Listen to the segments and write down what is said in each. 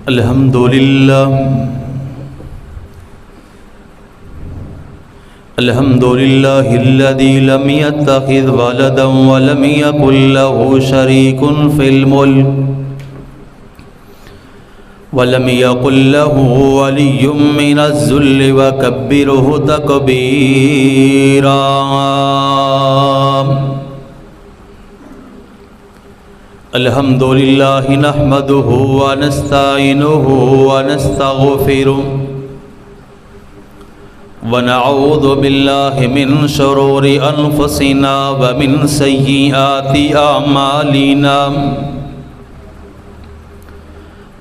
الحمد لله الذي لم يتخذ ولدا ولم يكن له شريك في الملك ولم يكن له ولي من الذل وكبره تكبيرا. الحمد لله نحمده ونستعينه ونستغفره ونعوذ بالله من شرور أنفسنا ومن سيئات أعمالنا.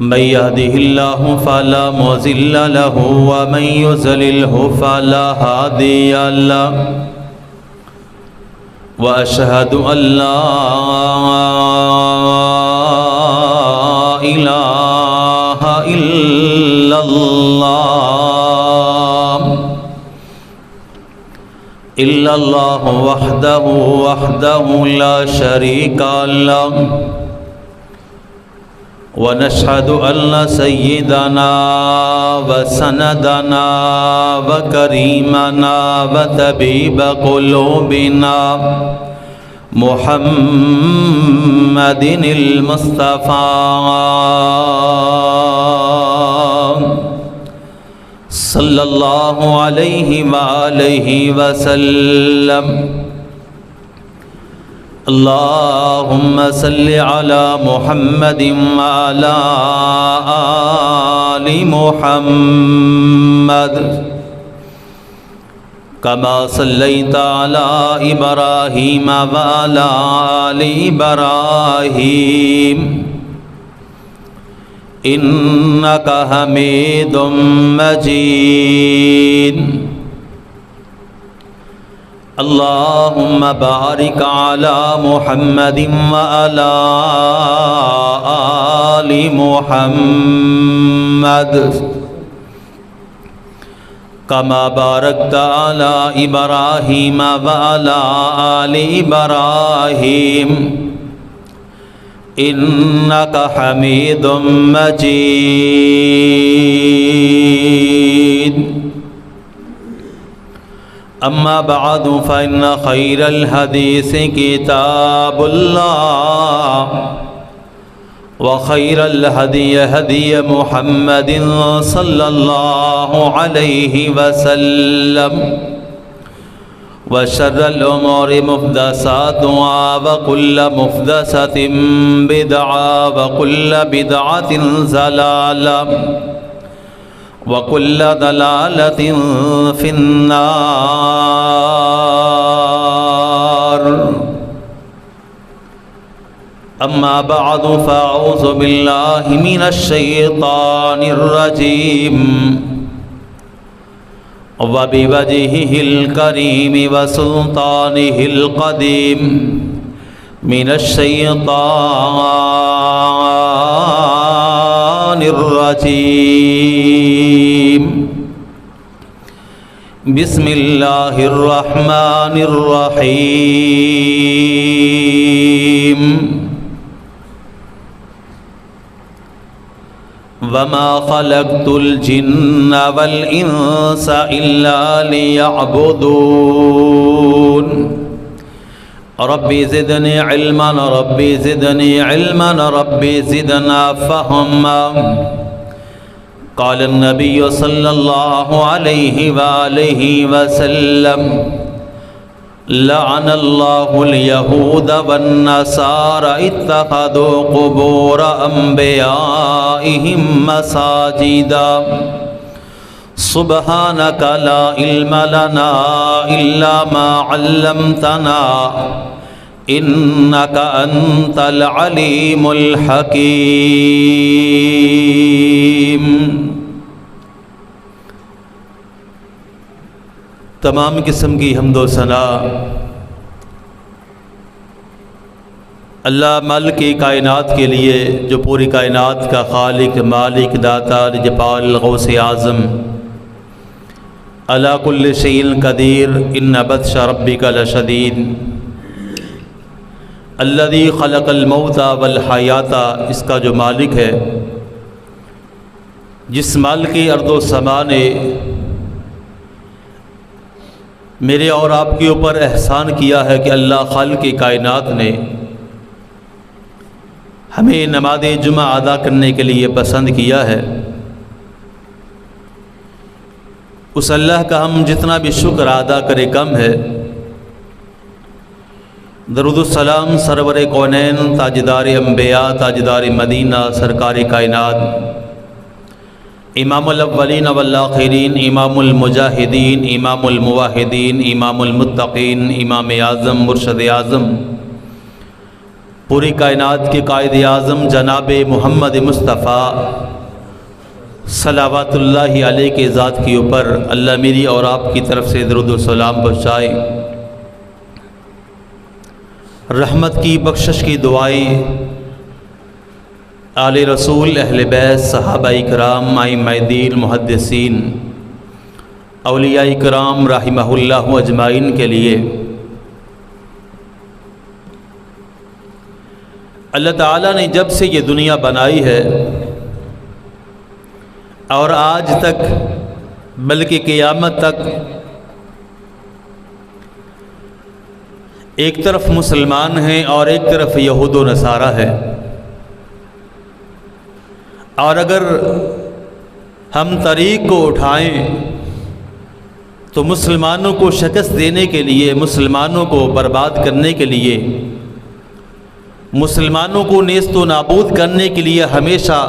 من يهده الله فلا مضل له ومن يضلله فلا هادي له. وأشهد أن لا إله إلا الله وحده لا شريك له. ونشهد أن سيدنا وسندنا وكريمنا وطبيب قلوبنا محمد المصطفى صلى الله عليه وآله وسلم. اللهم صل على محمد وعلى آل محمد كما صليت على إبراهيم وعلى آل إبراهيم إنك حميد مجيد. اللهم بارك على محمد وعلى آل محمد كما باركت على إبراهيم وعلى آل إبراهيم إنك حميد مجيد. أما بعد فإن خير الحديث كتاب الله وخير الهدي هدي محمد صلى الله عليه وسلم وشر الأمور محدثاتها وكل محدثة بدعة وكل بدعة ضلالة وكل ضلالة في النار. أما بعد فأعوذ بالله من الشيطان الرجيم وبوجهه الكريم وسلطانه القديم من الشيطان الرجيم. بسم الله الرحمن الرحيم. وما خلقت الجن والإنس إلا ليعبدون. ربي زدني علما ربي زدني علما ربي زدنا فهما. قال النبي صلى الله عليه وآله وسلم لعن الله اليهود والنصارى اتخذوا قبور أنبيائهم مساجدا. سبحانك لا علم لنا إلا ما علمتنا إنك أنت العليم الحكيم. تمام قسم کی حمد و ثنا اللہ مالک کائنات کے لیے جو پوری کائنات کا خالق مالک داتا رجپال غوث اعظم علی کل شیء قدیر ان بطش ربک لشدید. الذی خلق الموت والحیات، اس کا جو مالک ہے جس مال کی ارض و سما نے میرے اور آپ کے اوپر احسان کیا ہے کہ اللہ خالق کائنات نے ہمیں نماز جمعہ ادا کرنے کے لیے پسند کیا ہے، اس اللہ کا ہم جتنا بھی شکر ادا کرے کم ہے۔ درود السلام سرور کونین، تاجدار انبیاء، تاجدار مدینہ، سرکار کائنات، امام الاولین والآخرین، امام المجاہدین، امام الموحدین، امام المتقین، امام اعظم، مرشد اعظم، پوری کائنات کے قائد اعظم جناب محمد مصطفیٰ صلوات اللہ علیہ کے ذات کے اوپر اللہ میری اور آپ کی طرف سے درود و سلام پہنچائے، رحمت کی بخشش کی دعائیں آل رسول، اہل بیت، صحابہ کرام، ائمہ دین، محدثین، اولیاء کرام رحمہ اللہ اجمعین کے لیے۔ اللہ تعالیٰ نے جب سے یہ دنیا بنائی ہے اور آج تک بلکہ قیامت تک ایک طرف مسلمان ہیں اور ایک طرف یہود و نصارہ ہے، اور اگر ہم طریق کو اٹھائیں تو مسلمانوں کو شکست دینے کے لیے، مسلمانوں کو برباد کرنے کے لیے، مسلمانوں کو نیست و نابود کرنے کے لیے ہمیشہ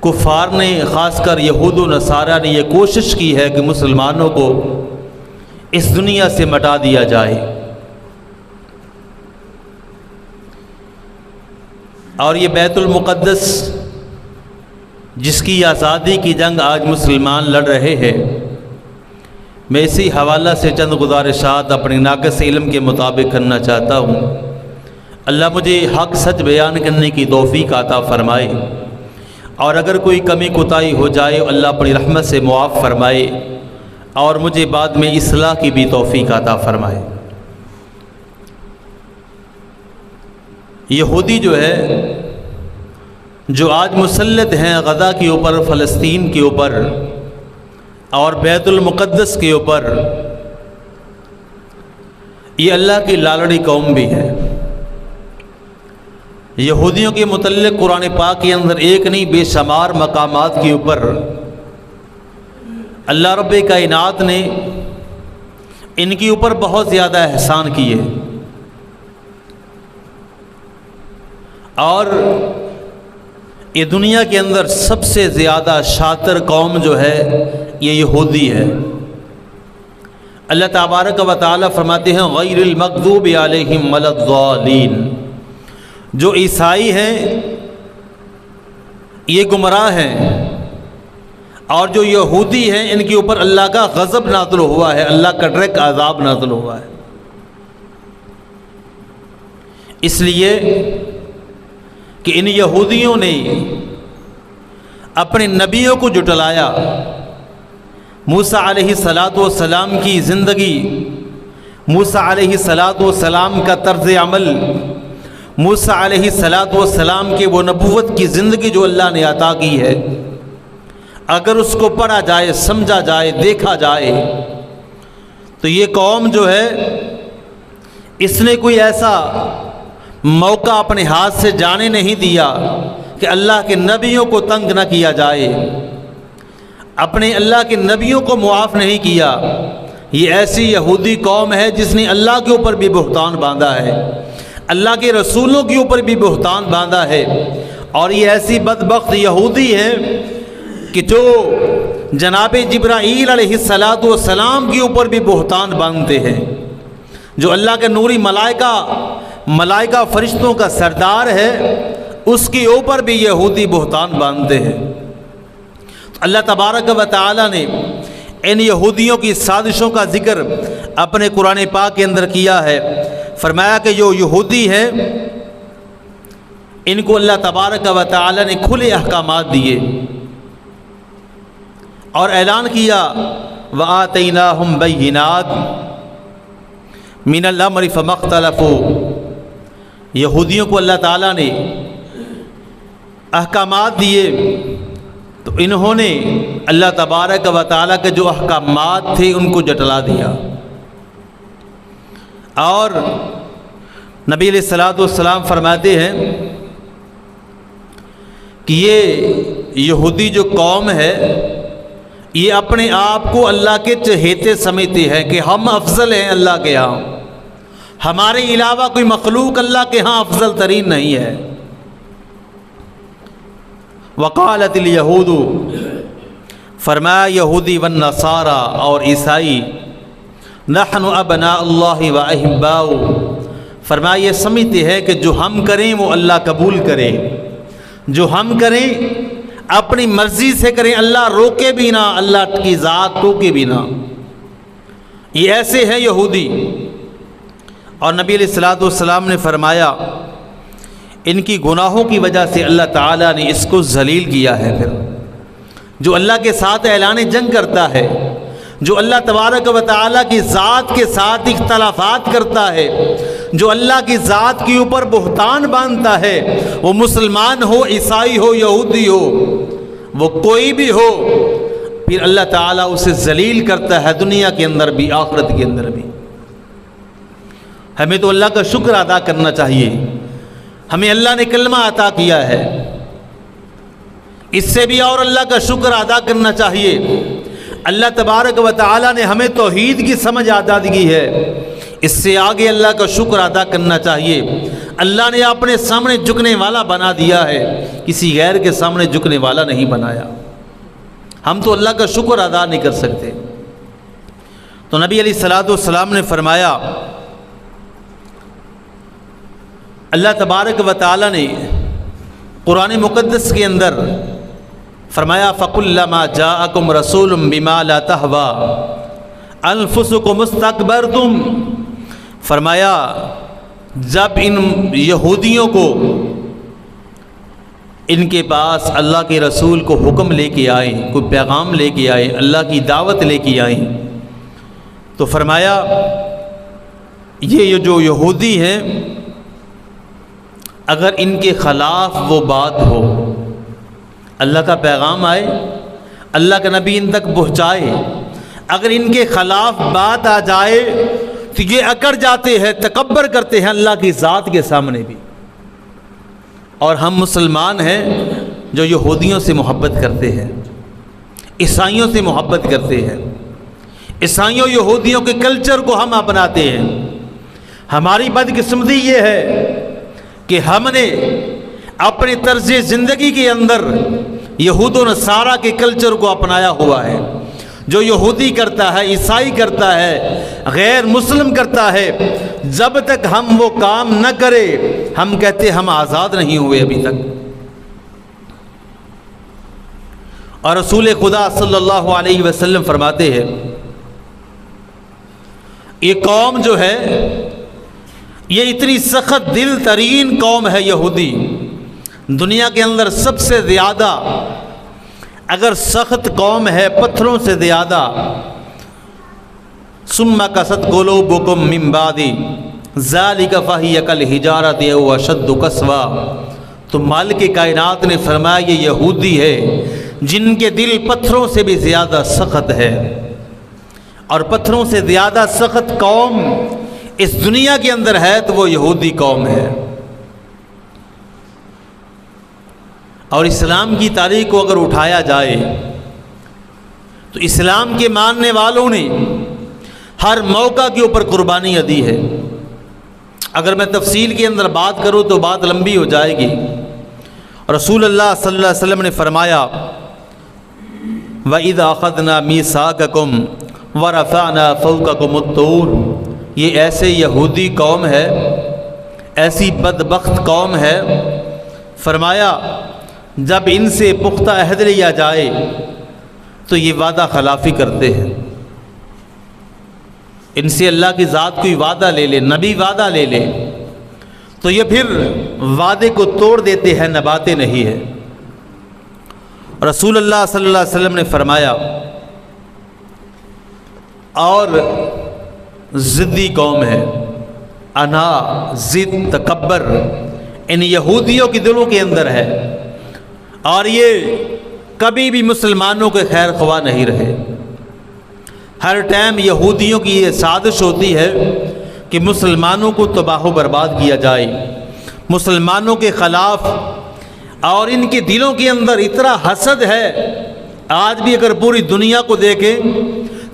کفار نے، خاص کر یہود و نصارہ نے یہ کوشش کی ہے کہ مسلمانوں کو اس دنیا سے مٹا دیا جائے۔ اور یہ بیت المقدس جس کی آزادی کی جنگ آج مسلمان لڑ رہے ہیں، میں اسی حوالہ سے چند گزارشات اپنے ناقص علم کے مطابق کرنا چاہتا ہوں۔ اللہ مجھے حق سچ بیان کرنے کی توفیق عطا فرمائے، اور اگر کوئی کمی کوتاہی ہو جائے اللہ اپنی رحمت سے معاف فرمائے، اور مجھے بعد میں اصلاح کی بھی توفیق عطا فرمائے۔ یہودی جو ہے، جو آج مسلط ہیں غزہ کے اوپر، فلسطین کے اوپر اور بیت المقدس کے اوپر، یہ اللہ کی لالڑی قوم بھی ہے۔ یہودیوں کے متعلق قرآن پاک کے اندر ایک نہیں بے شمار مقامات کے اوپر اللہ رب کائنات نے ان کے اوپر بہت زیادہ احسان کیے، اور یہ دنیا کے اندر سب سے زیادہ شاطر قوم جو ہے یہ یہودی ہے۔ اللہ تبارک و تعالی فرماتے ہیں غیر المغضوب علیہم ولا الضالین، جو عیسائی ہیں یہ گمراہ ہیں، اور جو یہودی ہیں ان کے اوپر اللہ کا غضب نازل ہوا ہے، اللہ کا ڈائریکٹ عذاب نازل ہوا ہے۔ اس لیے کہ ان یہودیوں نے اپنے نبیوں کو جھٹلایا، موسیٰ علیہ السلام کی زندگی، موسیٰ علیہ السلام کا طرز عمل، موسیٰ علیہ السلام کے وہ نبوت کی زندگی جو اللہ نے عطا کی ہے، اگر اس کو پڑھا جائے، سمجھا جائے، دیکھا جائے تو یہ قوم جو ہے اس نے کوئی ایسا موقع اپنے ہاتھ سے جانے نہیں دیا کہ اللہ کے نبیوں کو تنگ نہ کیا جائے، اپنے اللہ کے نبیوں کو معاف نہیں کیا۔ یہ ایسی یہودی قوم ہے جس نے اللہ کے اوپر بھی بہتان باندھا ہے، اللہ کے رسولوں کے اوپر بھی بہتان باندھا ہے، اور یہ ایسی بدبخت یہودی ہے کہ جو جناب جبرائیل علیہ السلام کے اوپر بھی بہتان باندھتے ہیں، جو اللہ کے نوری ملائکہ فرشتوں کا سردار ہے، اس کے اوپر بھی یہودی بہتان باندھتے ہیں۔ اللہ تبارک و تعالی نے ان یہودیوں کی سازشوں کا ذکر اپنے قرآن پاک کے اندر کیا ہے، فرمایا کہ جو یہودی ہیں ان کو اللہ تبارک و تعالی نے کھلے احکامات دیے اور اعلان کیا وَآتَيْنَاهُمْ بَيِّنَاتٍ مِنَ الْأَمْرِ فَمَا اخْتَلَفُوا، یہودیوں کو اللہ تعالیٰ نے احکامات دیے تو انہوں نے اللہ تبارک و تعالیٰ کے جو احکامات تھے ان کو جٹلا دیا، اور نبی علیہ الصلوۃ والسلام فرماتے ہیں کہ یہ یہودی جو قوم ہے یہ اپنے آپ کو اللہ کے چہیتے سمجھتے ہیں کہ ہم افضل ہیں اللہ کے ہاں، ہمارے علاوہ کوئی مخلوق اللہ کے ہاں افضل ترین نہیں ہے۔ وقالت الیہود، فرمایا یہودی والنصارى اور عیسائی، نحن ابناء اللہ واحباؤہ، فرمایا یہ سمجھتے ہیں کہ جو ہم کریں وہ اللہ قبول کرے، جو ہم کریں اپنی مرضی سے کریں، اللہ روکے بھی نہ، اللہ کی ذات ٹوکے بھی نہ۔ یہ ایسے ہیں یہودی۔ اور نبی علیہ الصلوۃ والسلام نے فرمایا ان کی گناہوں کی وجہ سے اللہ تعالیٰ نے اس کو ذلیل کیا ہے۔ پھر جو اللہ کے ساتھ اعلان جنگ کرتا ہے، جو اللہ تبارک و تعالیٰ کی ذات کے ساتھ اختلافات کرتا ہے، جو اللہ کی ذات کے اوپر بہتان باندھتا ہے، وہ مسلمان ہو، عیسائی ہو، یہودی ہو، وہ کوئی بھی ہو، پھر اللہ تعالیٰ اسے ذلیل کرتا ہے، دنیا کے اندر بھی آخرت کے اندر بھی۔ ہمیں تو اللہ کا شکر ادا کرنا چاہیے، ہمیں اللہ نے کلمہ عطا کیا ہے، اس سے بھی اور اللہ کا شکر ادا کرنا چاہیے۔ اللہ تبارک و تعالیٰ نے ہمیں توحید کی سمجھ عطا کی ہے، اس سے آگے اللہ کا شکر ادا کرنا چاہیے۔ اللہ نے اپنے سامنے جھکنے والا بنا دیا ہے، کسی غیر کے سامنے جھکنے والا نہیں بنایا۔ ہم تو اللہ کا شکر ادا نہیں کر سکتے۔ تو نبی علیہ الصلوۃ والسلام نے فرمایا، اللہ تبارک و تعالیٰ نے قرآن مقدس کے اندر فرمایا فَقُلْ لَمَا جَاءَكُمْ رَسُولٌ بِمَا لَا تَهْوَىٰ أَنفُسُكُمُ اسْتَكْبَرْتُمْ، فرمایا جب ان یہودیوں کو ان کے پاس اللہ کے رسول کو حکم لے کے آئے، کوئی پیغام لے کے آئے، اللہ کی دعوت لے کے آئے، تو فرمایا یہ جو یہودی ہیں اگر ان کے خلاف وہ بات ہو، اللہ کا پیغام آئے، اللہ کا نبی ان تک پہنچائے، اگر ان کے خلاف بات آ جائے تو یہ اکڑ جاتے ہیں، تکبر کرتے ہیں اللہ کی ذات کے سامنے بھی۔ اور ہم مسلمان ہیں جو یہودیوں سے محبت کرتے ہیں، عیسائیوں سے محبت کرتے ہیں، عیسائیوں یہودیوں کے کلچر کو ہم اپناتے ہیں۔ ہماری بدقسمتی یہ ہے کہ ہم نے اپنے طرز زندگی کے اندر یہود و نصارہ کے کلچر کو اپنایا ہوا ہے۔ جو یہودی کرتا ہے، عیسائی کرتا ہے، غیر مسلم کرتا ہے، جب تک ہم وہ کام نہ کرے ہم کہتے ہم آزاد نہیں ہوئے ابھی تک۔ اور رسول خدا صلی اللہ علیہ وسلم فرماتے ہیں یہ قوم جو ہے یہ اتنی سخت دل ترین قوم ہے یہودی، دنیا کے اندر سب سے زیادہ اگر سخت قوم ہے پتھروں سے زیادہ، ثم قست قلوبکم من بعد ذلک فہی کالحجارۃ او اشد قسوہ، تو مالک کائنات نے فرمایا یہ یہودی ہے جن کے دل پتھروں سے بھی زیادہ سخت ہے، اور پتھروں سے زیادہ سخت قوم اس دنیا کے اندر ہے تو وہ یہودی قوم ہے۔ اور اسلام کی تاریخ کو اگر اٹھایا جائے تو اسلام کے ماننے والوں نے ہر موقع کے اوپر قربانی دی ہے۔ اگر میں تفصیل کے اندر بات کروں تو بات لمبی ہو جائے گی۔ رسول اللہ صلی اللہ علیہ وسلم نے فرمایا وَإِذَا أَخَذْنَا مِيثَاقَكُمْ وَرَفَعْنَا فَوْقَكُمُ الطُّورَ، یہ ایسے یہودی قوم ہے، ایسی بدبخت قوم ہے، فرمایا جب ان سے پختہ عہد لیا جائے تو یہ وعدہ خلافی کرتے ہیں۔ ان سے اللہ کی ذات کوئی وعدہ لے لے، نبی وعدہ لے لے تو یہ پھر وعدے کو توڑ دیتے ہیں، نبھاتے نہیں ہے۔ رسول اللہ صلی اللہ علیہ وسلم نے فرمایا اور ضدی قوم ہے، انا ضد تکبر ان یہودیوں کے دلوں کے اندر ہے، اور یہ کبھی بھی مسلمانوں کے خیر خواہ نہیں رہے۔ ہر ٹائم یہودیوں کی یہ سازش ہوتی ہے کہ مسلمانوں کو تباہ و برباد کیا جائے، مسلمانوں کے خلاف، اور ان کے دلوں کے اندر اتنا حسد ہے۔ آج بھی اگر پوری دنیا کو دیکھیں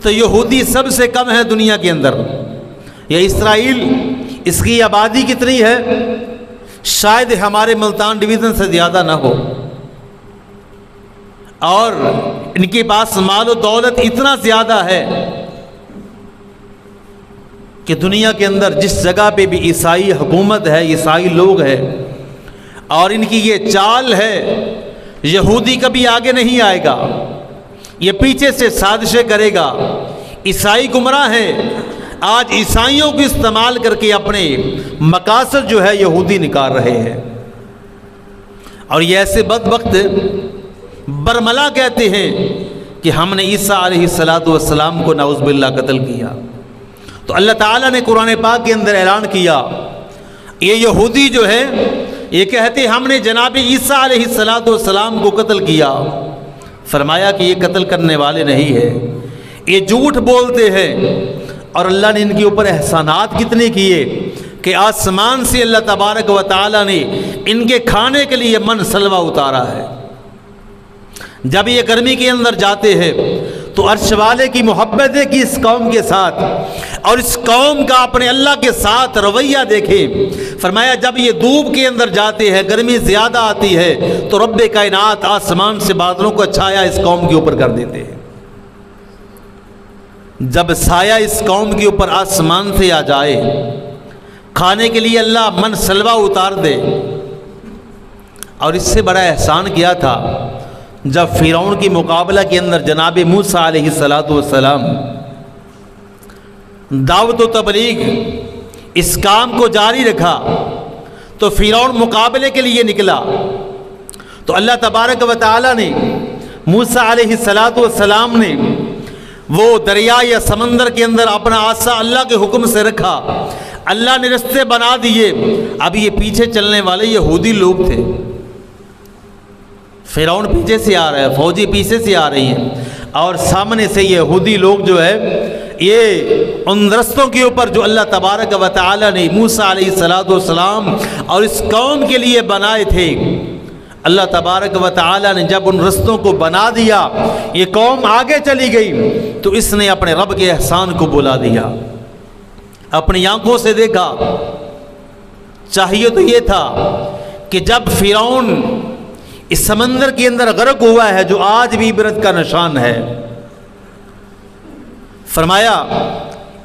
تو یہودی سب سے کم ہے دنیا کے اندر۔ یہ اسرائیل، اس کی آبادی کتنی ہے؟ شاید ہمارے ملتان ڈویژن سے زیادہ نہ ہو، اور ان کے پاس مال و دولت اتنا زیادہ ہے کہ دنیا کے اندر جس جگہ پہ بھی عیسائی حکومت ہے، عیسائی لوگ ہیں، اور ان کی یہ چال ہے، یہودی کبھی آگے نہیں آئے گا، یہ پیچھے سے سازشیں کرے گا۔ عیسائی گمراہ ہیں، آج عیسائیوں کو استعمال کر کے اپنے مقاصد جو ہے یہودی نکال رہے ہیں۔ اور یہ ایسے بدبخت برملا کہتے ہیں کہ ہم نے عیسیٰ علیہ السلام کو نعوذ باللہ قتل کیا۔ تو اللہ تعالیٰ نے قرآن پاک کے اندر اعلان کیا، یہ یہودی جو ہے یہ کہتے ہم نے جناب عیسیٰ علیہ السلام کو قتل کیا۔ فرمایا کہ یہ قتل کرنے والے نہیں ہیں، یہ جھوٹ بولتے ہیں۔ اور اللہ نے ان کے اوپر احسانات کتنے کیے کہ آسمان سے اللہ تبارک و تعالیٰ نے ان کے کھانے کے لیے من سلوہ اتارا ہے۔ جب یہ گرمی کے اندر جاتے ہیں تو عرش والے کی محبت ہے کہ اس قوم کے ساتھ، اور اس قوم کا اپنے اللہ کے ساتھ رویہ دیکھیں۔ فرمایا جب یہ دھوپ کے اندر جاتے ہیں، گرمی زیادہ آتی ہے، تو رب کائنات آسمان سے بادلوں کو چھایا اس قوم کے اوپر کر دیتے ہیں۔ جب سایہ اس قوم کے اوپر آسمان سے آ جائے، کھانے کے لیے اللہ من سلوہ اتار دے۔ اور اس سے بڑا احسان کیا تھا جب فرعون کی مقابلہ کے اندر جناب موسیٰ علیہ السلام دعوت و تبلیغ اس کام کو جاری رکھا، تو فرعون مقابلے کے لیے نکلا، تو اللہ تبارک و تعالی نے موسیٰ علیہ السلام نے وہ دریا یا سمندر کے اندر اپنا عصا اللہ کے حکم سے رکھا، اللہ نے رستے بنا دیے۔ اب یہ پیچھے چلنے والے یہودی لوگ تھے، فرعون پیچھے سے آ رہا ہے، فوجی پیچھے سے آ رہی ہیں، اور سامنے سے یہودی لوگ جو ہے یہ ان رستوں کے اوپر جو اللہ تبارک و تعالی نے موسیٰ علیہ السلام اور اس قوم کے لیے بنائے تھے، اللہ تبارک و تعالی نے جب ان رستوں کو بنا دیا، یہ قوم آگے چلی گئی، تو اس نے اپنے رب کے احسان کو بلا دیا، اپنی آنکھوں سے دیکھا۔ چاہیے تو یہ تھا کہ جب فرعون اس سمندر کے اندر غرق ہوا ہے، جو آج بھی عبرت کا نشان ہے، فرمایا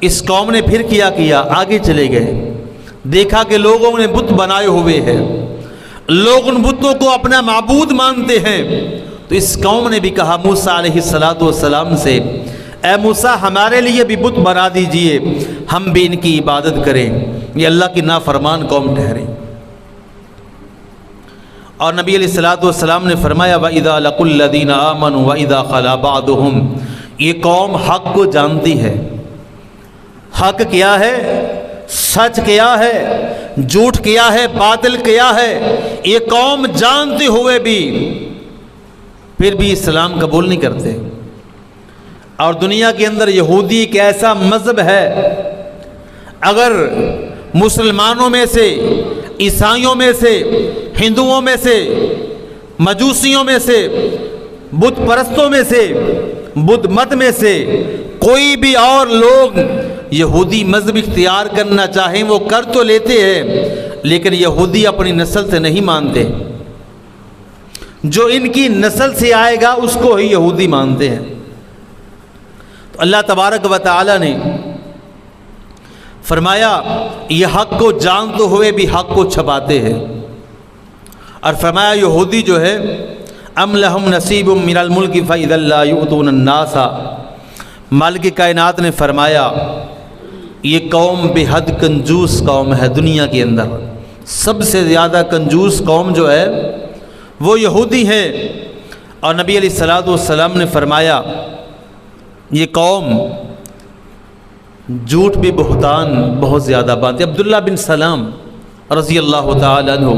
اس قوم نے پھر کیا آگے چلے گئے، دیکھا کہ لوگوں نے بت بنائے ہوئے ہیں، لوگ ان بتوں کو اپنا معبود مانتے ہیں، تو اس قوم نے بھی کہا موسیٰ علیہ السلام سے، اے موسیٰ ہمارے لیے بھی بت بنا دیجئے، ہم بھی ان کی عبادت کریں، یہ اللہ کی نافرمان قوم ٹھہرے۔ اور نبی علیہ السلام نے فرمایا وَإِذَا لَقُوا الَّذِينَ آمَنُوا وَإِذَا خَلَا بَعْضُهُمْ، یہ قوم حق کو جانتی ہے۔ حق کیا ہے، سچ کیا ہے، جھوٹ کیا ہے، باطل کیا ہے، یہ قوم جانتے ہوئے بھی پھر بھی اسلام قبول نہیں کرتے۔ اور دنیا کے اندر یہودی ایک ایسا مذہب ہے، اگر مسلمانوں میں سے، عیسائیوں میں سے، ہندوؤں میں سے، مجوسیوں میں سے، بت پرستوں میں سے، بدھ مت میں سے کوئی بھی اور لوگ یہودی مذہب اختیار کرنا چاہیں وہ کر تو لیتے ہیں، لیکن یہودی اپنی نسل سے نہیں مانتے، جو ان کی نسل سے آئے گا اس کو ہی یہودی مانتے ہیں۔ تو اللہ تبارک و تعالی نے فرمایا یہ حق کو جانتے ہوئے بھی حق کو چھپاتے ہیں، اور فرمایا یہودی جو ہے ام لہم نصیب من الملک فاذا لا یؤتون الناس، مالک کائنات نے فرمایا یہ قوم بے حد کنجوس قوم ہے، دنیا کے اندر سب سے زیادہ کنجوس قوم جو ہے وہ یہودی ہے۔ اور نبی علیہ السلام نے فرمایا یہ قوم جھوٹ بھی بہتان بہت زیادہ بات ہے۔ عبداللہ بن سلام رضی اللہ تعالی عنہ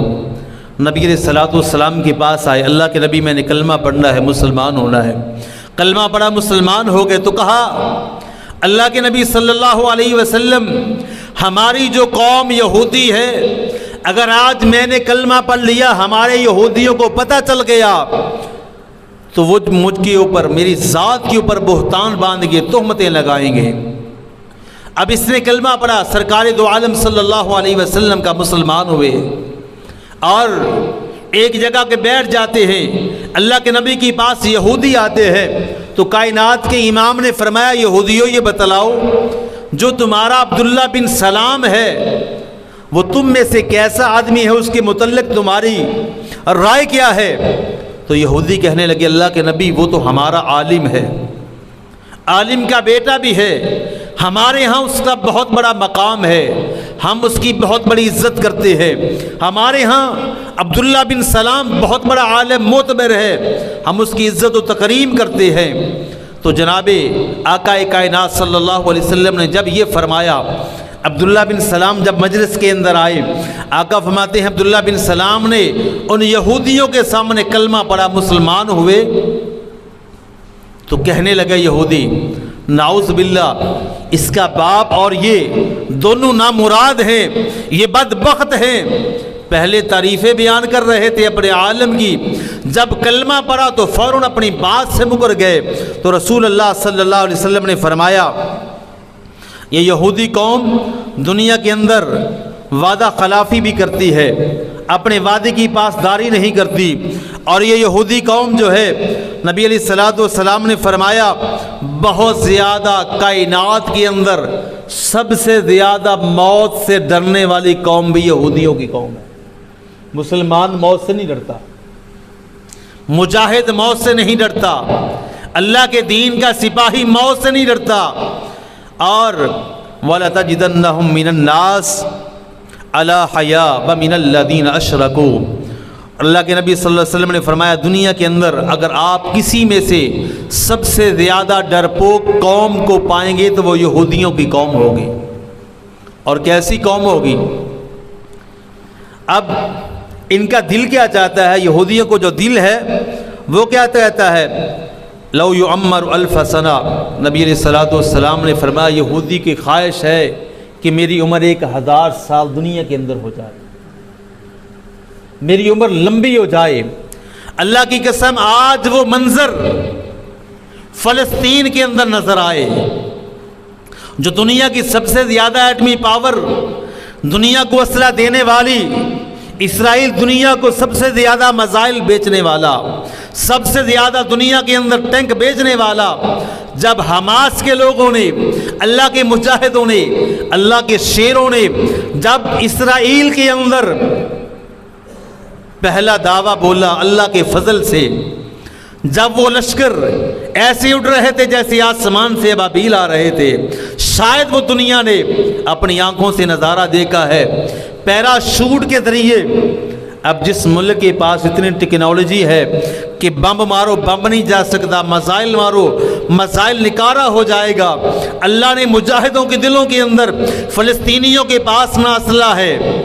نبی علیہ الصلوۃ والسلام کے پاس آئے، اللہ کے نبی میں نے کلمہ پڑھنا ہے، مسلمان ہونا ہے۔ کلمہ پڑھا، مسلمان ہو گئے تو کہا اللہ کے نبی صلی اللہ علیہ وسلم ہماری جو قوم یہودی ہے، اگر آج میں نے کلمہ پڑھ لیا ہمارے یہودیوں کو پتہ چل گیا تو وہ مجھ کے اوپر، میری ذات کے اوپر بہتان باندھ کے تہمتیں لگائیں گے۔ اب اس نے کلمہ پڑھا، سرکار دو عالم صلی اللہ علیہ وسلم کا مسلمان ہوئے اور ایک جگہ کے بیٹھ جاتے ہیں۔ اللہ کے نبی کے پاس یہودی آتے ہیں تو کائنات کے امام نے فرمایا یہودیوں یہ بتلاؤ جو تمہارا عبداللہ بن سلام ہے وہ تم میں سے کیسا آدمی ہے، اس کے متعلق تمہاری رائے کیا ہے؟ تو یہودی کہنے لگے اللہ کے نبی وہ تو ہمارا عالم ہے، عالم کا بیٹا بھی ہے، ہمارے ہاں اس کا بہت بڑا مقام ہے، ہم اس کی بہت بڑی عزت کرتے ہیں، ہمارے ہاں عبداللہ بن سلام بہت بڑا عالم معتبر ہے، ہم اس کی عزت و تکریم کرتے ہیں۔ تو جناب آقا کائنات صلی اللہ علیہ وسلم نے جب یہ فرمایا، عبداللہ بن سلام جب مجلس کے اندر آئے، آقا فرماتے ہیں عبداللہ بن سلام نے ان یہودیوں کے سامنے کلمہ پڑھا، مسلمان ہوئے تو کہنے لگے یہودی نعوذ باللہ اس کا باپ اور یہ دونوں نامراد ہیں، یہ بدبخت ہیں۔ پہلے تعریفیں بیان کر رہے تھے اپنے عالم کی، جب کلمہ پڑھا تو فوراً اپنی بات سے مکر گئے۔ تو رسول اللہ صلی اللہ علیہ وسلم نے فرمایا یہ یہودی قوم دنیا کے اندر وعدہ خلافی بھی کرتی ہے، اپنے وعدے کی پاسداری نہیں کرتی، اور یہ یہودی قوم جو ہے نبی علیہ الصلوۃ والسلام نے فرمایا بہت زیادہ کائنات کے اندر سب سے زیادہ موت سے ڈرنے والی قوم بھی یہودیوں کی قوم ہے۔ مسلمان موت سے نہیں ڈرتا، مجاہد موت سے نہیں ڈرتا، اللہ کے دین کا سپاہی موت سے نہیں ڈرتا۔ اور وَلَتَجِدَنَّهُم مِّنَ النَّاسِ عَلَىٰ حَيَاءٍ وَمِنَ الَّذِينَ أَشْرَكُوا۔ اللہ کے نبی صلی اللہ علیہ وسلم نے فرمایا دنیا کے اندر اگر آپ کسی میں سے سب سے زیادہ ڈرپوک قوم کو پائیں گے تو وہ یہودیوں کی قوم ہوگی۔ اور کیسی قوم ہوگی؟ اب ان کا دل کیا چاہتا ہے؟ یہودیوں کو جو دل ہے وہ کیا کہتا ہے؟ لو یعمر الف سنہ، نبی علیہ الصلوۃ والسلام نے فرمایا یہودی کی خواہش ہے کہ میری عمر 1000 سال دنیا کے اندر ہو جائے، میری عمر لمبی ہو جائے۔ اللہ کی قسم آج وہ منظر فلسطین کے اندر نظر آئے، جو دنیا کی سب سے زیادہ ایٹمی پاور، دنیا کو اسلحہ دینے والی اسرائیل، دنیا کو سب سے زیادہ میزائل بیچنے والا، سب سے زیادہ دنیا کے اندر ٹینک بیچنے والا، جب حماس کے لوگوں نے، اللہ کے مجاہدوں نے، اللہ کے شیروں نے جب اسرائیل کے اندر پہلا دعویٰ بولا اللہ کے فضل سے، جب وہ لشکر ایسے اڑ رہے تھے جیسے آسمان سے ابابیل آ رہے تھے، شاید وہ دنیا نے اپنی آنکھوں سے نظارہ دیکھا ہے۔ پیراشوٹ کے ذریعے اب جس ملک کے پاس اتنی ٹیکنالوجی ہے کہ بم مارو بم نہیں جا سکتا، میزائل مارو میزائل نکارا ہو جائے گا، اللہ نے مجاہدوں کے دلوں کے اندر، فلسطینیوں کے پاس نہ اسلحہ ہے،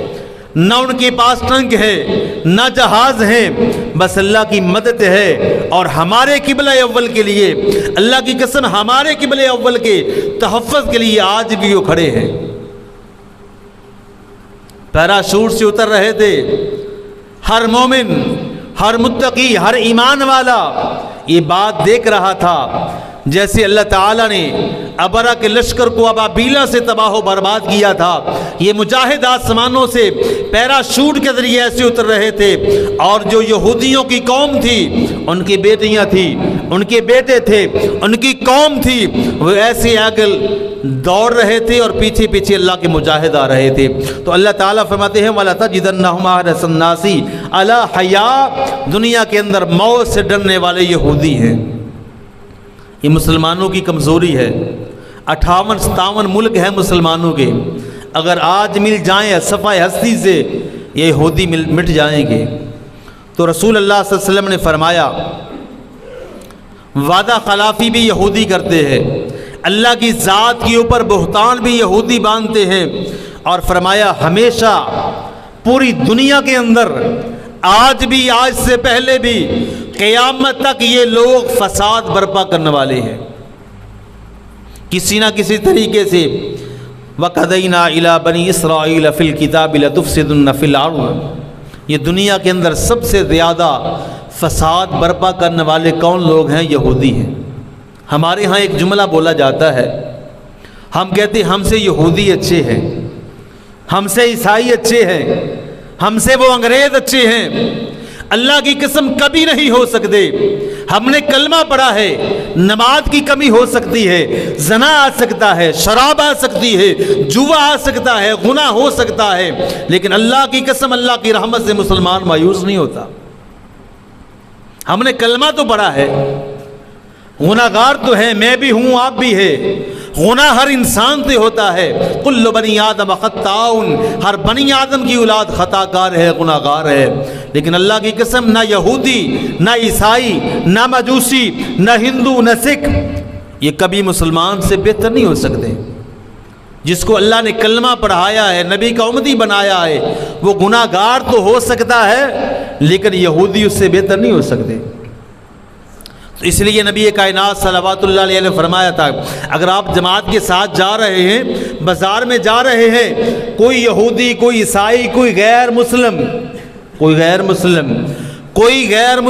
نہ ان کے پاس ٹینک ہے، نہ جہاز ہے، بس اللہ کی مدد ہے۔ اور ہمارے قبلہ اول کے لیے، اللہ کی قسم ہمارے قبلہ اول کے تحفظ کے لیے آج بھی وہ کھڑے ہیں۔ پیراشوٹ سے اتر رہے تھے، ہر مومن، ہر متقی، ہر ایمان والا یہ بات دیکھ رہا تھا، جیسے اللہ تعالیٰ نے ابرا کے لشکر کو ابابیلا سے تباہ و برباد کیا تھا، یہ مجاہد آسمانوں سے پیراشوٹ کے ذریعے ایسے اتر رہے تھے۔ اور جو یہودیوں کی قوم تھی، ان کی بیٹیاں تھیں، ان کے بیٹے تھے، ان کی قوم تھی، وہ ایسے آگے دوڑ رہے تھے اور پیچھے پیچھے اللہ کے مجاہد آ رہے تھے۔ تو اللہ تعالیٰ فرماتے ہیں وَلَتَجِدَنَّهُمْ أَحْرَصَ النَّاسِ عَلَىٰ حَيَاءٍ، دنیا کے اندر موت سے ڈرنے والے یہودی ہیں۔ یہ مسلمانوں کی کمزوری ہے، 58-57 ملک ہیں مسلمانوں کے، اگر آج مل جائیں صفحہ ہستی سے یہ یہودی مٹ جائیں گے۔ تو رسول اللہ صلی اللہ علیہ وسلم نے فرمایا وعدہ خلافی بھی یہودی کرتے ہیں، اللہ کی ذات کے اوپر بہتان بھی یہودی باندھتے ہیں، اور فرمایا ہمیشہ پوری دنیا کے اندر آج بھی، آج سے پہلے بھی، قیامت تک یہ لوگ فساد برپا کرنے والے ہیں کسی نہ کسی طریقے سے۔ وَقَضَيْنَا إِلَىٰ بَنِي إِسْرَائِيلَ فِي الْكِتَابِ لَتُفْسِدُنَّ فِي الْأَرْضِ۔ یہ دنیا کے اندر سب سے زیادہ فساد برپا کرنے والے کون لوگ ہیں؟ یہودی ہیں۔ ہمارے ہاں ایک جملہ بولا جاتا ہے، ہم کہتے ہیں ہم سے یہودی اچھے ہیں، ہم سے عیسائی اچھے ہیں، ہم سے وہ انگریز اچھے ہیں۔ اللہ کی قسم کبھی نہیں ہو سکتے۔ ہم نے کلمہ پڑھا ہے، نماز کی کمی ہو سکتی ہے، زنا آ سکتا ہے، شراب آ سکتی ہے، جوا آ سکتا ہے، گناہ ہو سکتا ہے، لیکن اللہ کی قسم اللہ کی رحمت سے مسلمان مایوس نہیں ہوتا۔ ہم نے کلمہ تو پڑھا ہے، گناہ گار تو ہے، میں بھی ہوں، آپ بھی ہے، گناہ ہر انسان سے ہوتا ہے۔ کل بنی آدم خطاؤن، ہر بنی آدم کی اولاد خطا کار ہے، گناہ گار ہے، لیکن اللہ کی قسم نہ یہودی، نہ عیسائی، نہ مجوسی، نہ ہندو، نہ سکھ یہ کبھی مسلمان سے بہتر نہیں ہو سکتے۔ جس کو اللہ نے کلمہ پڑھایا ہے، نبی کا امتی بنایا ہے، وہ گناہ گار تو ہو سکتا ہے لیکن یہودی اس سے بہتر نہیں ہو سکتے۔ تو اس لیے نبی کائنات صلوات اللہ علیہ نے فرمایا تھا، اگر آپ جماعت کے ساتھ جا رہے ہیں، بازار میں جا رہے ہیں، کوئی یہودی، کوئی عیسائی، کوئی غیر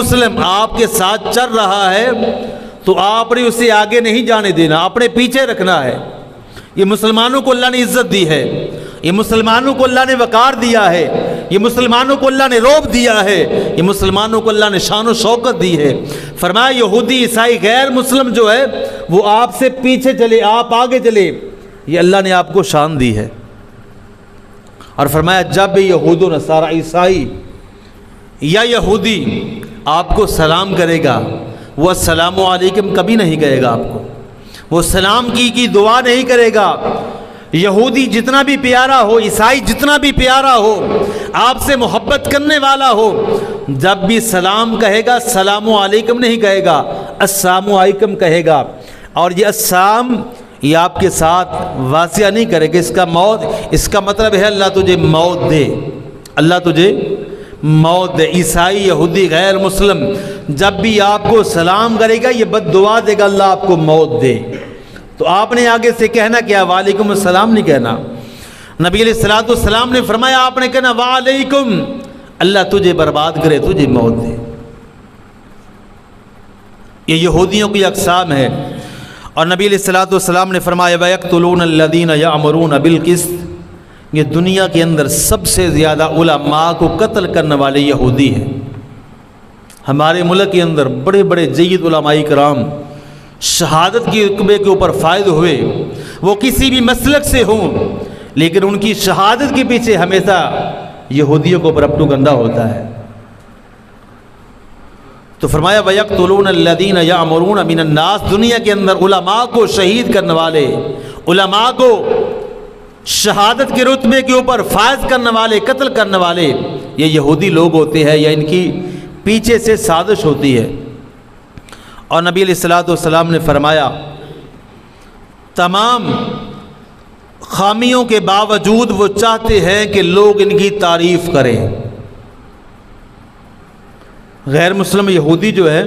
مسلم آپ کے ساتھ چل رہا ہے تو آپ نے اسے آگے نہیں جانے دینا، اپنے پیچھے رکھنا ہے۔ یہ مسلمانوں کو اللہ نے عزت دی ہے، یہ مسلمانوں کو اللہ نے وقار دیا ہے، یہ مسلمانوں کو اللہ نے روب دیا ہے، یہ مسلمانوں کو اللہ نے شان و شوکت دی ہے۔ فرمایا یہودی، عیسائی، غیر مسلم جو ہے وہ آپ سے پیچھے چلے، آپ آگے چلے، یہ اللہ نے آپ کو شان دی ہے۔ اور فرمایا جب بھی یہود و نصارہ، عیسائی یا یہودی آپ کو سلام کرے گا، وہ السلام علیکم کبھی نہیں کہے گا، آپ کو وہ سلام کی دعا نہیں کرے گا۔ یہودی جتنا بھی پیارا ہو، عیسائی جتنا بھی پیارا ہو، آپ سے محبت کرنے والا ہو، جب بھی سلام کہے گا السلام علیکم نہیں کہے گا، السلام علیکم کہے گا۔ اور یہ السلام یہ آپ کے ساتھ واقعہ نہیں کرے گا، اس کا مطلب ہے اللہ تجھے موت دے، اللہ تجھے موت دے۔ عیسائی، یہودی، غیر مسلم جب بھی آپ کو سلام کرے گا یہ بد دعا دے گا، اللہ آپ کو موت دے۔ تو آپ نے آگے سے کہنا کیا؟ وعلیکم السلام نہیں کہنا۔ نبی علیہ الصلوۃ والسلام نے فرمایا آپ نے کہنا وعلیکم، اللہ تجھے برباد کرے، تجھے موت دے۔ یہ یہودیوں کی اقسام ہے۔ اور نبی علیہ الصلوۃ والسلام نے فرمایا وَيَقْتُلُونَ الَّذِينَ يَأْمُرُونَ بِالْقِسْطِ، یہ دنیا کے اندر سب سے زیادہ علماء کو قتل کرنے والے یہودی ہیں۔ ہمارے ملک کے اندر بڑے بڑے جید علماء کرام شہادت کی رتبے کے اوپر فائز ہوئے، وہ کسی بھی مسلک سے ہوں، لیکن ان کی شہادت کے پیچھے ہمیشہ یہودیوں کو پروپیگنڈا ہوتا ہے۔ تو فرمایا وَيَقْتُلُونَ الَّذِينَ يَأْمُرُونَ مِنَ النَّاسِ، دنیا کے اندر علماء کو شہید کرنے والے، علماء کو شہادت کے رتبے کے اوپر فائز کرنے والے، قتل کرنے والے یہ یہودی لوگ ہوتے ہیں، یا ان کی پیچھے سے سازش ہوتی ہے۔ اور نبی علیہ الصلوۃ والسلام نے فرمایا تمام خامیوں کے باوجود وہ چاہتے ہیں کہ لوگ ان کی تعریف کریں۔ غیر مسلم یہودی جو ہے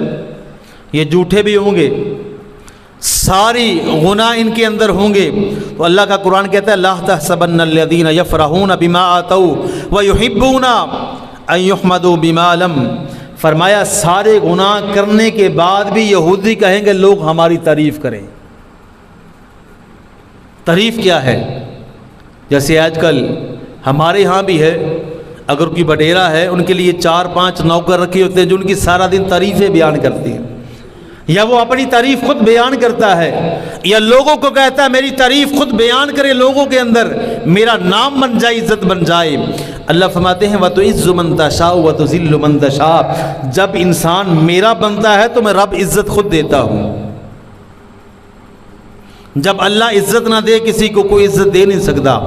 یہ جھوٹے بھی ہوں گے، ساری گناہ ان کے اندر ہوں گے، تو اللہ کا قرآن کہتا ہے لا تحسبن الذین یفرحون بما آتوا ویحبون ان یحمدوا بما لم، فرمایا سارے گناہ کرنے کے بعد بھی یہودی کہیں گے لوگ ہماری تعریف کریں۔ تعریف کیا ہے؟ جیسے آج کل ہمارے ہاں بھی ہے، اگر کوئی بٹیرا ہے ان کے لیے 4-5 نوکر رکھے ہوتے ہیں جو ان کی سارا دن تعریفیں بیان کرتی ہیں، یا وہ اپنی تعریف خود بیان کرتا ہے، یا لوگوں کو کہتا ہے میری تعریف خود بیان کرے، لوگوں کے اندر میرا نام بن جائے، عزت بن جائے۔ اللہ فرماتے ہیں وَتُعِزُّ مَن تَشَاءُ وَتُذِلُّ مَن تَشَاءُ، جب انسان میرا بنتا ہے تو میں رب عزت خود دیتا ہوں۔ جب اللہ عزت نہ دے کسی کو کوئی عزت دے نہیں سکتا،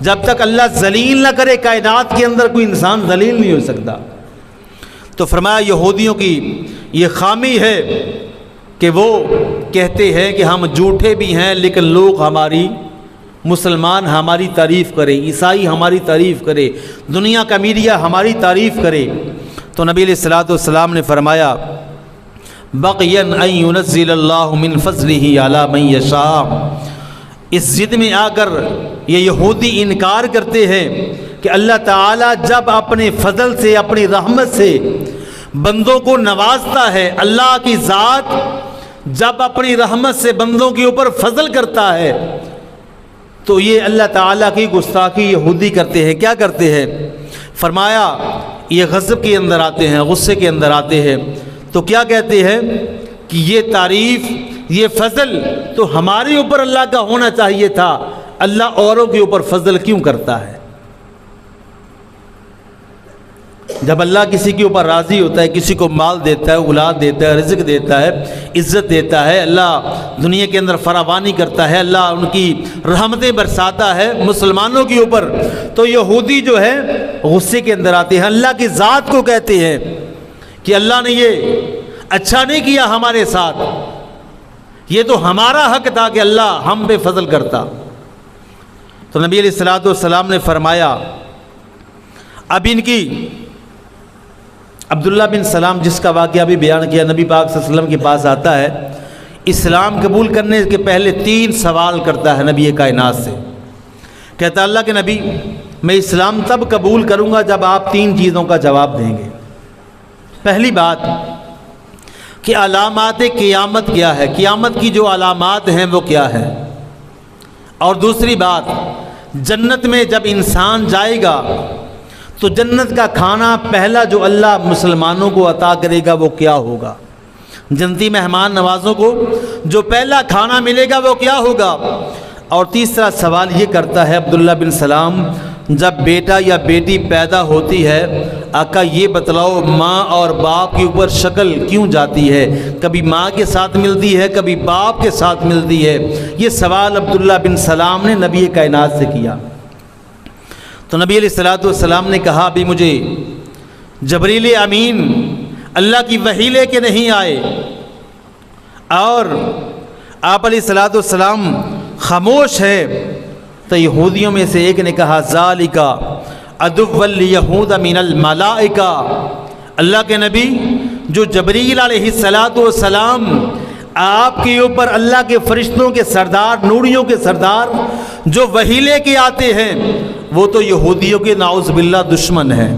جب تک اللہ ذلیل نہ کرے کائنات کے اندر کوئی انسان ذلیل نہیں ہو سکتا۔ تو فرمایا یہودیوں کی یہ خامی ہے کہ وہ کہتے ہیں کہ ہم جھوٹے بھی ہیں لیکن لوگ ہماری، مسلمان ہماری تعریف کرے، عیسائی ہماری تعریف کرے، دنیا کا میڈیا ہماری تعریف کرے۔ تو نبی علیہ الصلوۃ والسلام نے فرمایا بقیا ان ينزل اللہ من فضلہ علی من یشاء۔ اس ضد میں آ کر یہ یہودی انکار کرتے ہیں کہ اللہ تعالیٰ جب اپنے فضل سے اپنی رحمت سے بندوں کو نوازتا ہے، اللہ کی ذات جب اپنی رحمت سے بندوں کے اوپر فضل کرتا ہے تو یہ اللہ تعالیٰ کی گستاخی یہودی کرتے ہیں۔ کیا کرتے ہیں؟ فرمایا یہ غضب کے اندر آتے ہیں، غصے کے اندر آتے ہیں، تو کیا کہتے ہیں کہ یہ تعریف، یہ فضل تو ہمارے اوپر اللہ کا ہونا چاہیے تھا، اللہ اوروں کے اوپر فضل کیوں کرتا ہے؟ جب اللہ کسی کے اوپر راضی ہوتا ہے، کسی کو مال دیتا ہے، اولاد دیتا ہے، رزق دیتا ہے، عزت دیتا ہے، اللہ دنیا کے اندر فراوانی کرتا ہے، اللہ ان کی رحمتیں برساتا ہے مسلمانوں کے اوپر، تو یہودی جو ہے غصے کے اندر آتے ہیں، اللہ کی ذات کو کہتے ہیں کہ اللہ نے یہ اچھا نہیں کیا ہمارے ساتھ، یہ تو ہمارا حق تھا کہ اللہ ہم پہ فضل کرتا۔ تو نبی علیہ الصلوۃ والسلام نے فرمایا اب ان کی عبداللہ بن سلام جس کا واقعہ بھی بیان کیا، نبی پاک صلی اللہ علیہ وسلم کے پاس آتا ہے، اسلام قبول کرنے کے پہلے 3 سوال کرتا ہے نبی کائنات سے، کہتا اللہ کے نبی میں اسلام تب قبول کروں گا جب آپ 3 چیزوں کا جواب دیں گے۔ پہلی بات کہ علامات قیامت کیا ہے، قیامت کی جو علامات ہیں وہ کیا ہے، اور دوسری بات جنت میں جب انسان جائے گا تو جنت کا کھانا پہلا جو اللہ مسلمانوں کو عطا کرے گا وہ کیا ہوگا، جنتی مہمان نوازوں کو جو پہلا کھانا ملے گا وہ کیا ہوگا۔ اور تیسرا سوال یہ کرتا ہے عبداللہ بن سلام جب بیٹا یا بیٹی پیدا ہوتی ہے آقا یہ بتلاؤ ماں اور باپ کے اوپر شکل کیوں جاتی ہے، کبھی ماں کے ساتھ ملتی ہے کبھی باپ کے ساتھ ملتی ہے، یہ سوال عبداللہ بن سلام نے نبی کائنات سے کیا۔ تو نبی علیہ الصلوۃ والسلام نے کہا ابھی مجھے جبریل امین اللہ کی وحی لے کے نہیں آئے، اور آپ علیہ الصلوۃ والسلام خاموش ہے۔ تو یہودیوں میں سے ایک نے کہا ذالک عدو الیہود من الملائکہ، اللہ کے نبی جو جبریل علیہ الصلوۃ والسلام آپ کے اوپر اللہ کے فرشتوں کے سردار، نوریوں کے سردار جو وحی لے کے آتے ہیں وہ تو یہودیوں کے نعوذ باللہ دشمن ہیں۔